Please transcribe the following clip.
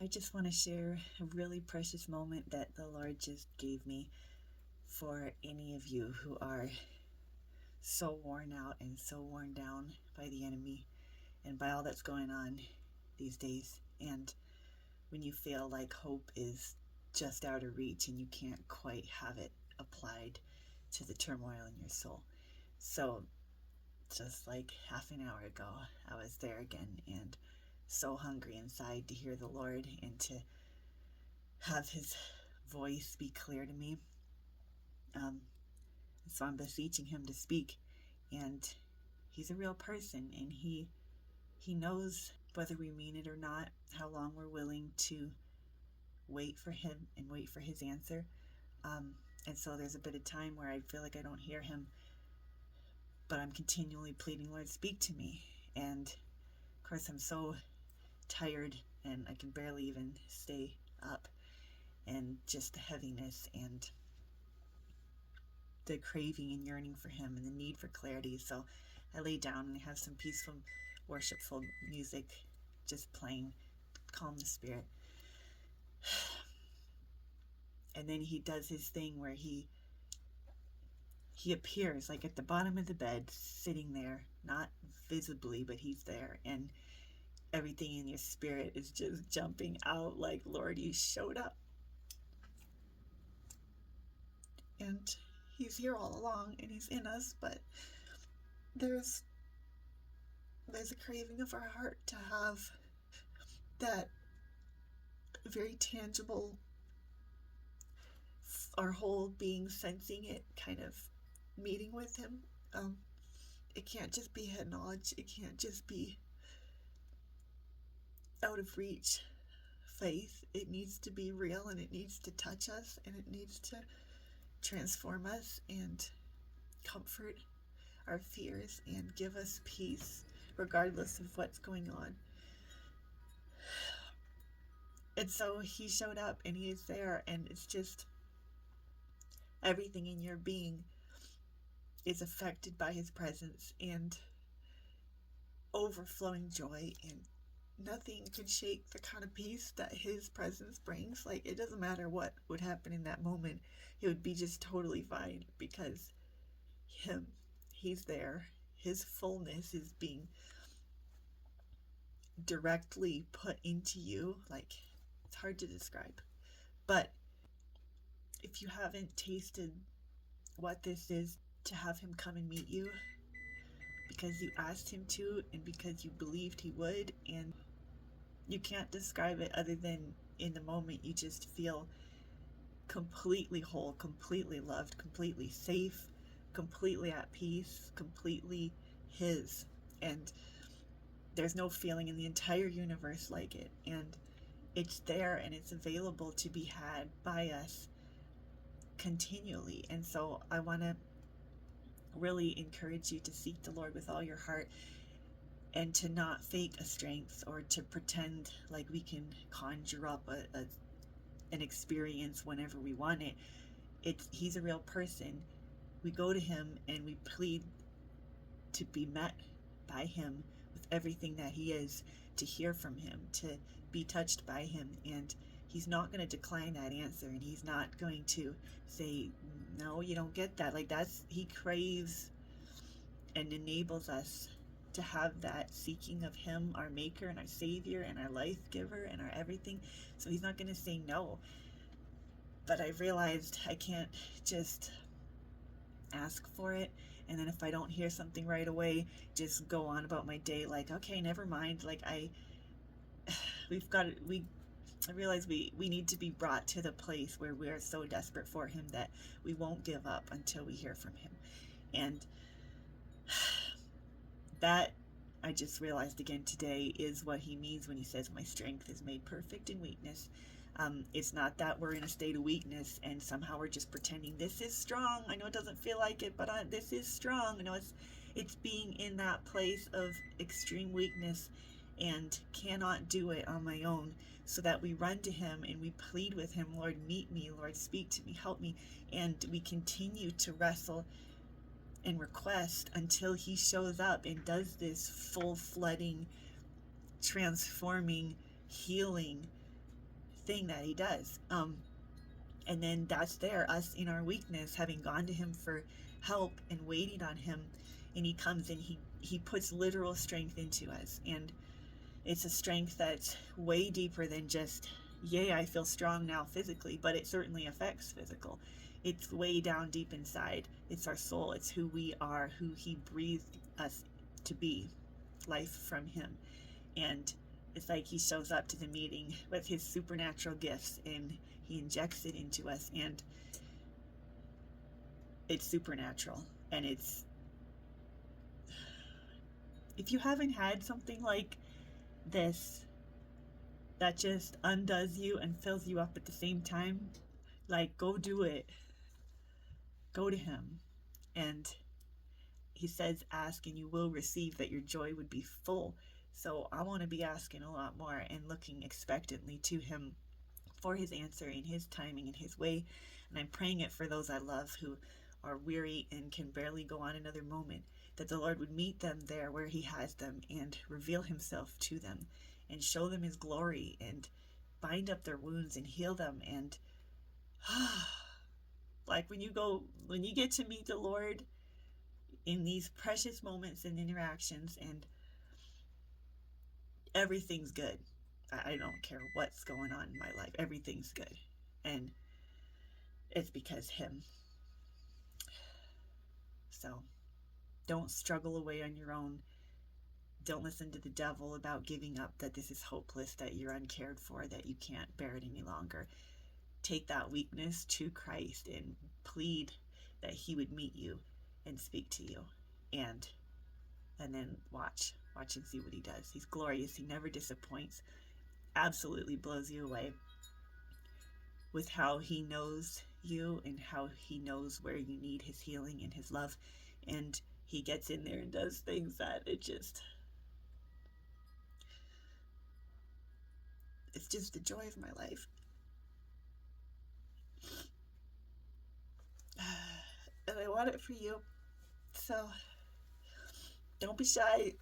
I just want to share a really precious moment that the Lord just gave me for any of you who are so worn out and so worn down by the enemy and by all that's going on these days. And when you feel like hope is just out of reach and you can't quite have it applied to the turmoil in your soul. So, just like half an hour ago, I was there again and so hungry inside to hear the Lord and to have His voice be clear to me. Um, so I'm beseeching Him to speak, and He's a real person, and He knows whether we mean it or not, how long we're willing to wait for Him and wait for His answer. Um, and so there's a bit of time where I feel like I don't hear Him, but I'm continually pleading, Lord, speak to me. And of course, I'm so tired and I can barely even stay up, and just the heaviness and the craving and yearning for Him and the need for clarity. So I lay down and I have some peaceful, worshipful music just playing, calm the spirit. And then He does His thing where he appears like at the bottom of the bed, sitting there, not visibly, but He's there, and everything in your spirit is just jumping out like, Lord, You showed up. And He's here all along and He's in us, but there's a craving of our heart to have that very tangible, our whole being sensing it, kind of meeting with Him. It can't just be head knowledge. It can't just be out of reach faith. It needs to be real, and it needs to touch us, and it needs to transform us and comfort our fears and give us peace regardless of what's going on. And so He showed up and He is there, and it's just everything in your being is affected by His presence and overflowing joy, and nothing can shake the kind of peace that His presence brings. Like, it doesn't matter what would happen in that moment, it would be just totally fine because He's there. His fullness is being directly put into you. Like, it's hard to describe. But if you haven't tasted what this is, to have Him come and meet you because you asked Him to and because you believed He would, and you can't describe it other than in the moment you just feel completely whole, completely loved, completely safe, completely at peace, completely His. And there's no feeling in the entire universe like it. And it's there and it's available to be had by us continually. And so I want to really encourage you to seek the Lord with all your heart, and to not fake a strength or to pretend like we can conjure up an experience whenever we want it. He's a real person. We go to Him and we plead to be met by Him with everything that He is, to hear from Him, to be touched by Him, and He's not going to decline that answer, and He's not going to say, no, you don't get that. Like, that's, He craves and enables us to have that seeking of Him, our Maker and our Savior and our life giver and our everything. So He's not going to say no. But I realized I can't just ask for it, and then if I don't hear something right away, just go on about my day like, okay, never mind. Like, I realize we need to be brought to the place where we are so desperate for Him that we won't give up until we hear from Him. And that, I just realized again today, is what He means when He says, my strength is made perfect in weakness. It's not that we're in a state of weakness and somehow we're just pretending this is strong. I know it doesn't feel like it, but this is strong. You know, it's being in that place of extreme weakness and cannot do it on my own, so that we run to Him and we plead with Him, Lord, meet me, Lord, speak to me, help me. And we continue to wrestle and request until He shows up and does this full flooding, transforming, healing, thing that he does. And then that's there, us in our weakness, having gone to him for help and waiting on him, and he comes and he puts literal strength into us. And it's a strength that's way deeper than just, yay, I feel strong now physically, but it certainly affects physical. It's way down deep inside. It's our soul. It's who we are, who he breathed us to be, life from him. And it's like he shows up to the meeting with his supernatural gifts and he injects it into us, and it's supernatural. And it's, if you haven't had something like this that just undoes you and fills you up at the same time, like, go do it. Go to him. And he says, ask and you will receive, that your joy would be full. So I want to be asking a lot more and looking expectantly to him for his answer in his timing, in his way. And I'm praying it for those I love who are weary and can barely go on another moment, that the Lord would meet them there where he has them and reveal himself to them and show them his glory and bind up their wounds and heal them. And like when you get to meet the Lord in these precious moments and interactions, and everything's good. I don't care what's going on in my life. Everything's good. And it's because him. So don't struggle away on your own. Don't listen to the devil about giving up, that this is hopeless, that you're uncared for, that you can't bear it any longer. Take that weakness to Christ and plead that he would meet you and speak to you. And then watch and see what he does. He's glorious. He never disappoints. Absolutely blows you away with how he knows you and how he knows where you need his healing and his love. And he gets in there and does things that it's just the joy of my life. And I want it for you. So don't be shy.